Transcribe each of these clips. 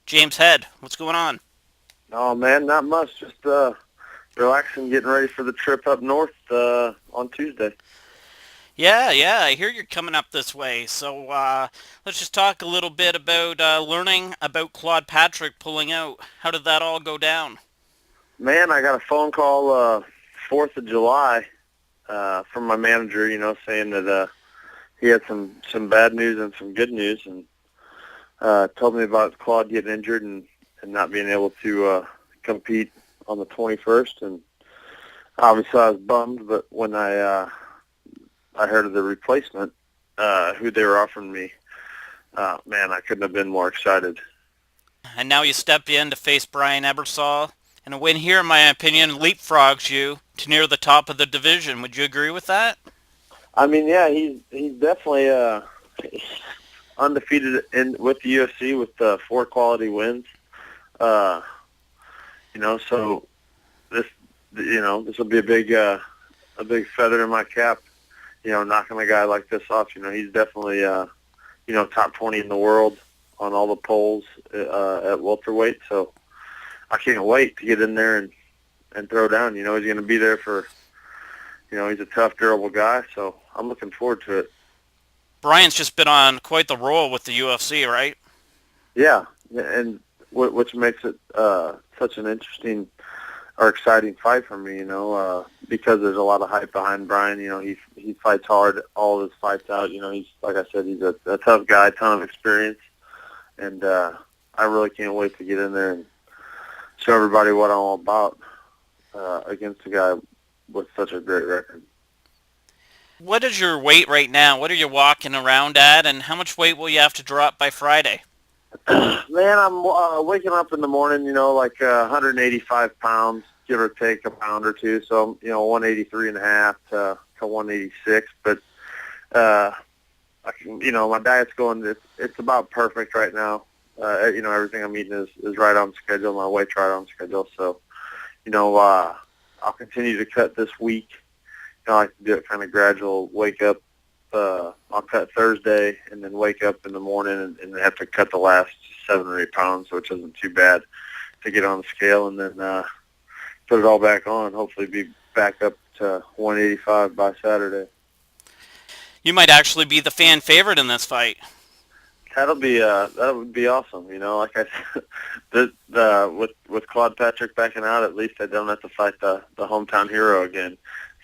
James Head. What's going on? Oh man, not much. Just relaxing, getting ready for the trip up north on Tuesday. Yeah, I hear you're coming up this way. So let's just talk a little bit about learning about Claude Patrick pulling out. How did that all go down? Man, I got a phone call 4th of July from my manager. Saying that he had some bad news and some good news, and told me about Claude getting injured and not being able to compete on the 21st. And obviously, I was bummed. But when I heard of the replacement, who they were offering me, man, I couldn't have been more excited. And now you step in to face Brian Ebersole. And a win here, in my opinion, leapfrogs you to near the top of the division. Would you agree with that? I mean, yeah, he's definitely undefeated with the UFC with 4 quality wins. Uh, so this will be a big feather in my cap. Knocking a guy like this off. He's definitely top 20 in the world on all the polls at welterweight. So I can't wait to get in there and throw down. He's going to be there for. He's a tough, durable guy. So I'm looking forward to it. Brian's just been on quite the roll with the UFC, right? Yeah, and which makes it such an interesting or exciting fight for me, because there's a lot of hype behind Brian. He fights hard all of his fights out. He's, like I said, he's a tough guy, ton of experience, and I really can't wait to get in there and show everybody what I'm all about against a guy with such a great record. What is your weight right now? What are you walking around at, and how much weight will you have to drop by Friday? Man, I'm waking up in the morning, like 185 pounds, give or take a pound or two. So, 183 and a half to 186. But, my diet's going, it's about perfect right now. Everything I'm eating is right on schedule. My weight's right on schedule. So, I'll continue to cut this week. I like to do it kind of gradual, wake up. I'll cut Thursday and then wake up in the morning and have to cut the last 7 or 8 pounds, which isn't too bad to get on the scale, and then put it all back on. Hopefully be back up to 185 by Saturday. You might actually be the fan favorite in this fight. That would be awesome. Like I said, with Claude Patrick backing out, at least I don't have to fight the hometown hero again.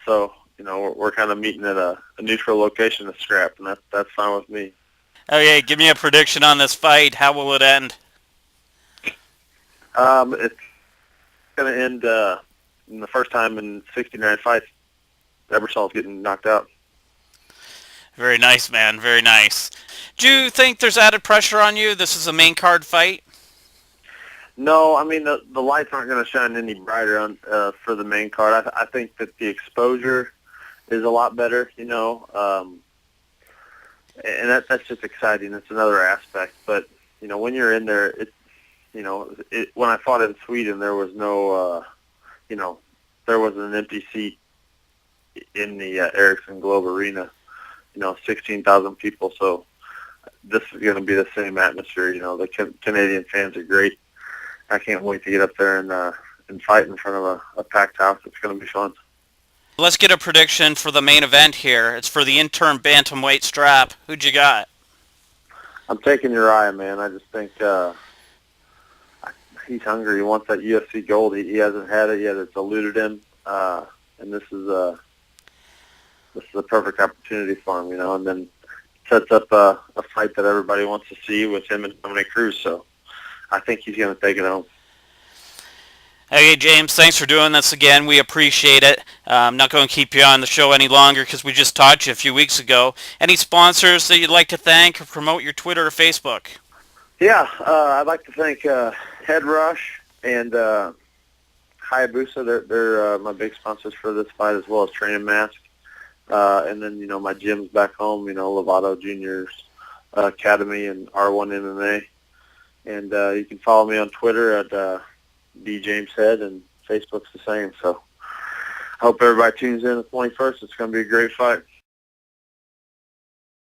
So, we're kind of meeting at a neutral location to scrap, and that's fine with me. Okay, give me a prediction on this fight. How will it end? It's going to end in the first time in 69 fights. Ebersole's getting knocked out. Very nice, man. Very nice. Do you think there's added pressure on you? This is a main card fight. No, I mean the lights aren't going to shine any brighter on for the main card. I think that the exposure is a lot better, and that's just exciting. It's another aspect. But when you're in there, when I fought in Sweden, there was no, there was an empty seat in the Ericsson Globe Arena. 16,000 people. So this is going to be the same atmosphere. The Canadian fans are great. I can't wait to get up there and fight in front of a packed house. It's going to be fun. Let's get a prediction for the main event here. It's for the interim bantamweight strap. Who'd you got? I'm taking Uriah, man. I just think he's hungry. He wants that UFC gold. He hasn't had it yet. It's eluded him, and this is a perfect opportunity for him, and then sets up a fight that everybody wants to see with him and Dominic Cruz. So I think he's going to take it home. Hey, James, thanks for doing this again. We appreciate it. I'm not going to keep you on the show any longer because we just talked to you a few weeks ago. Any sponsors that you'd like to thank or promote your Twitter or Facebook? Yeah, I'd like to thank Head Rush and Hayabusa. They're my big sponsors for this fight, as well as Training Mask. And then, my gyms back home, Lovato Juniors Academy and R1 MMA. And you can follow me on Twitter at DJamesHead, and Facebook's the same. So I hope everybody tunes in the 21st. It's going to be a great fight.